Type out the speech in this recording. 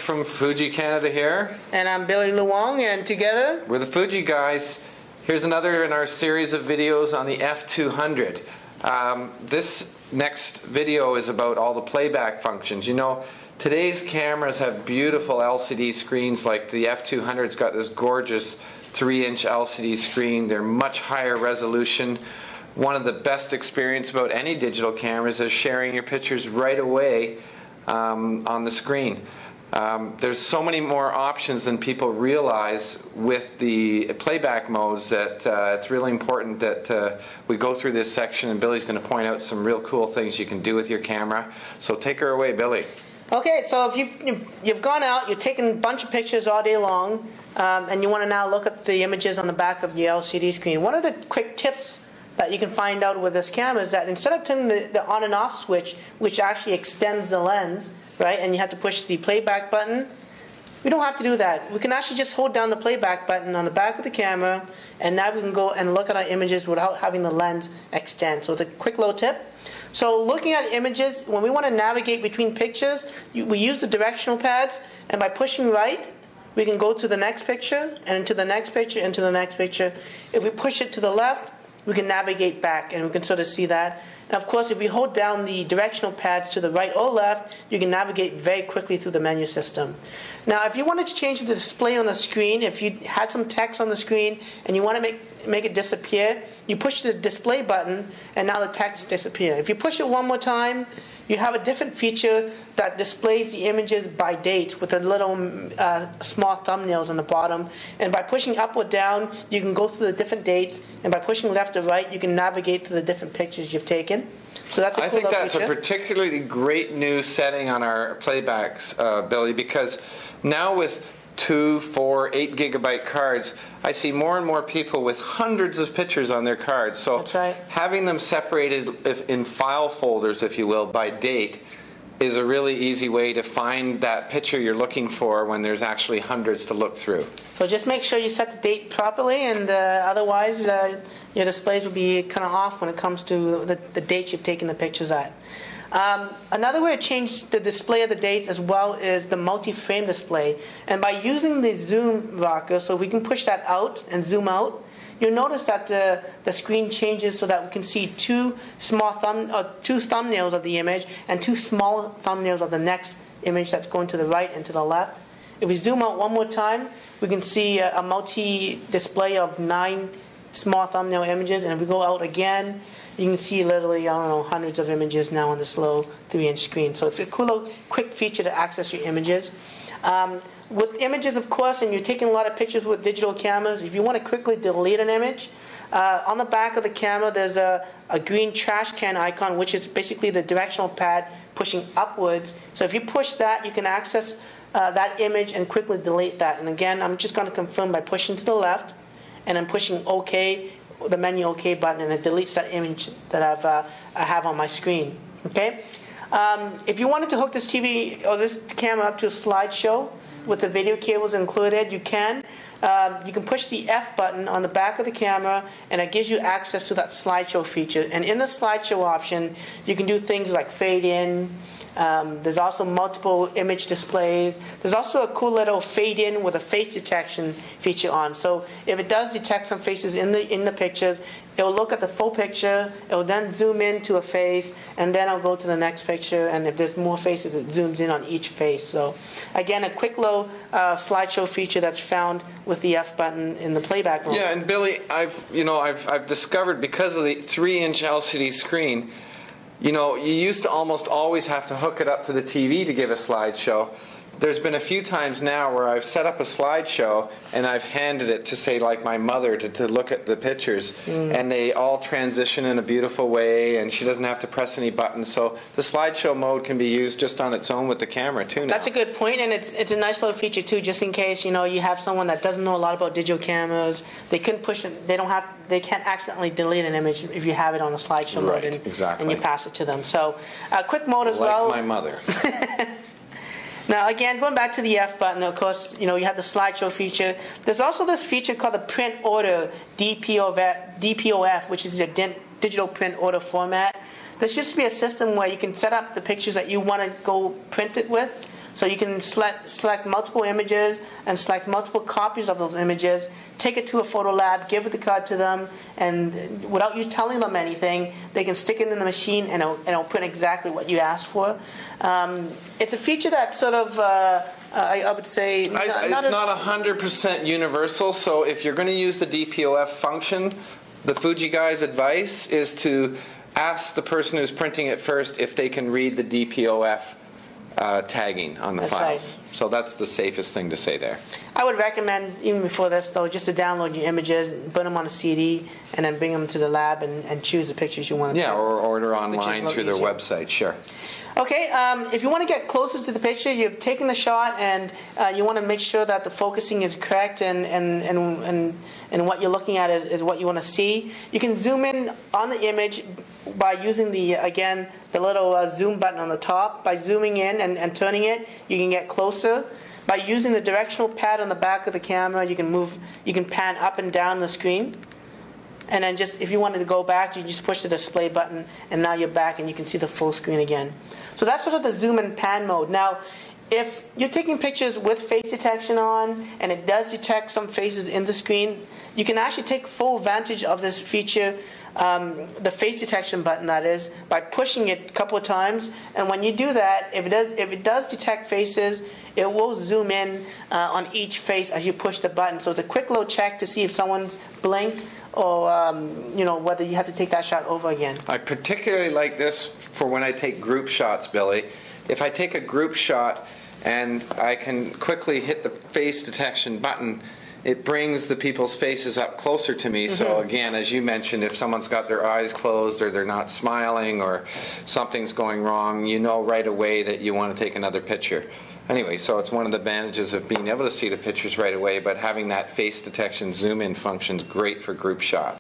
from Fuji Canada here. And I'm Billy Luong, and together we're the Fuji guys. Here's another in our series of videos on the F200. This next video is about all the playback functions. You know, today's cameras have beautiful LCD screens. Like the F200's got this gorgeous 3-inch LCD screen. They're much higher resolution. One of the best experience about any digital cameras is sharing your pictures right away on the screen. There's so many more options than people realize with the playback modes that it's really important that we go through this section, and Billy's going to point out some real cool things you can do with your camera. So take her away, Billy. Okay, so if you've gone out, you've taken a bunch of pictures all day long, and you want to now look at the images on the back of your LCD screen. One of the quick tips that you can find out with this camera is that instead of turning the on and off switch, which actually extends the lens, right, and you have to push the playback button, we don't have to do that. We can actually just hold down the playback button on the back of the camera, and now we can go and look at our images without having the lens extend. So it's a quick little tip. So looking at images, when we want to navigate between pictures, we use the directional pads, and by pushing right, we can go to the next picture, and to the next picture, and to the next picture. If we push it to the left, we can navigate back, and we can sort of see that. And of course, if we hold down the directional pads to the right or left, you can navigate very quickly through the menu system. Now, if you wanted to change the display on the screen, if you had some text on the screen and you want to make it disappear, you push the display button, and now the text disappears. If you push it one more time, you have a different feature that displays the images by date with the little small thumbnails on the bottom. And by pushing up or down, you can go through the different dates. And by pushing left or right, you can navigate through the different pictures you've taken. So that's a cool feature. I think that's a particularly great new setting on our playbacks, Billy, because now with 2, 4, 8 gigabyte cards, I see more and more people with hundreds of pictures on their cards. So that's right. Having them separated in file folders, if you will, by date is a really easy way to find that picture you're looking for when there's actually hundreds to look through. So just make sure you set the date properly, and otherwise your displays will be kind of off when it comes to the dates you've taken the pictures at. Another way to change the display of the dates as well is the multi-frame display. And by using the zoom rocker, so we can push that out and zoom out, you'll notice that the screen changes so that we can see two thumbnails of the image and two small thumbnails of the next image that's going to the right and to the left. If we zoom out one more time, we can see a multi-display of 9 small thumbnail images. And if we go out again, you can see literally, I don't know, hundreds of images now on this little 3-inch screen. So it's a cool little quick feature to access your images. With images, of course, and you're taking a lot of pictures with digital cameras, if you want to quickly delete an image, on the back of the camera there's a green trash can icon, which is basically the directional pad pushing upwards. So if you push that, you can access that image and quickly delete that. And again, I'm just going to confirm by pushing to the left, and I'm pushing OK, the menu OK button, and it deletes that image that I have on my screen. Okay. If you wanted to hook this TV or this camera up to a slideshow with the video cables included, you can. You can push the F button on the back of the camera, and it gives you access to that slideshow feature. And in the slideshow option, you can do things like fade in. There's also multiple image displays. There's also a cool little fade in with a face detection feature on. So if it does detect some faces in the pictures, it'll look at the full picture, it'll then zoom in to a face, and then I'll go to the next picture, and if there's more faces, it zooms in on each face. So again, a quick little slideshow feature that's found with the F button in the playback mode. Yeah, and Billy, I've discovered, because of the 3-inch LCD screen, you know, you used to almost always have to hook it up to the TV to give a slideshow. There's been a few times now where I've set up a slideshow and I've handed it to, say, like my mother to look at the pictures, and they all transition in a beautiful way, and she doesn't have to press any buttons. So the slideshow mode can be used just on its own with the camera too now. That's a good point, and it's a nice little feature too, just in case, you know, you have someone that doesn't know a lot about digital cameras. They couldn't push it. They can't accidentally delete an image if you have it on a slideshow mode, and you pass it to them. So a quick mode as well. Like my mother. Now, again, going back to the F button, of course, you know, you have the slideshow feature. There's also this feature called the print order, DPOF, which is a digital print order format. There should be a system where you can set up the pictures that you want to go print it with. So you can select multiple images and select multiple copies of those images, take it to a photo lab, give the card to them, and without you telling them anything, they can stick it in the machine and it'll print exactly what you asked for. It's a feature that sort of, I would say, it's not 100% universal, so if you're going to use the DPOF function, the Fuji guy's advice is to ask the person who's printing it first if they can read the DPOF tagging on the files. Right. So that's the safest thing to say there. I would recommend, even before this though, just to download your images, put them on a CD, and then bring them to the lab and choose the pictures you want to print. Or order online through their website, sure. Okay, if you want to get closer to the picture, you've taken the shot and you want to make sure that the focusing is correct and what you're looking at is what you want to see. You can zoom in on the image by using the little zoom button on the top. By zooming in and turning it, you can get closer. By using the directional pad on the back of the camera, you can pan up and down the screen. And then just, if you wanted to go back, you just push the display button, and now you're back and you can see the full screen again. So that's sort of the zoom and pan mode. Now, if you're taking pictures with face detection on, and it does detect some faces in the screen, you can actually take full advantage of this feature, the face detection button that is, by pushing it a couple of times. And when you do that, if it does detect faces, it will zoom in on each face as you push the button. So it's a quick little check to see if someone's blinked, or whether you have to take that shot over again. I particularly like this for when I take group shots, Billy. If I take a group shot and I can quickly hit the face detection button, it brings the people's faces up closer to me. So again, as you mentioned, if someone's got their eyes closed or they're not smiling or something's going wrong, you know right away that you want to take another picture. Anyway, so it's one of the advantages of being able to see the pictures right away, but having that face detection zoom in function is great for group shot.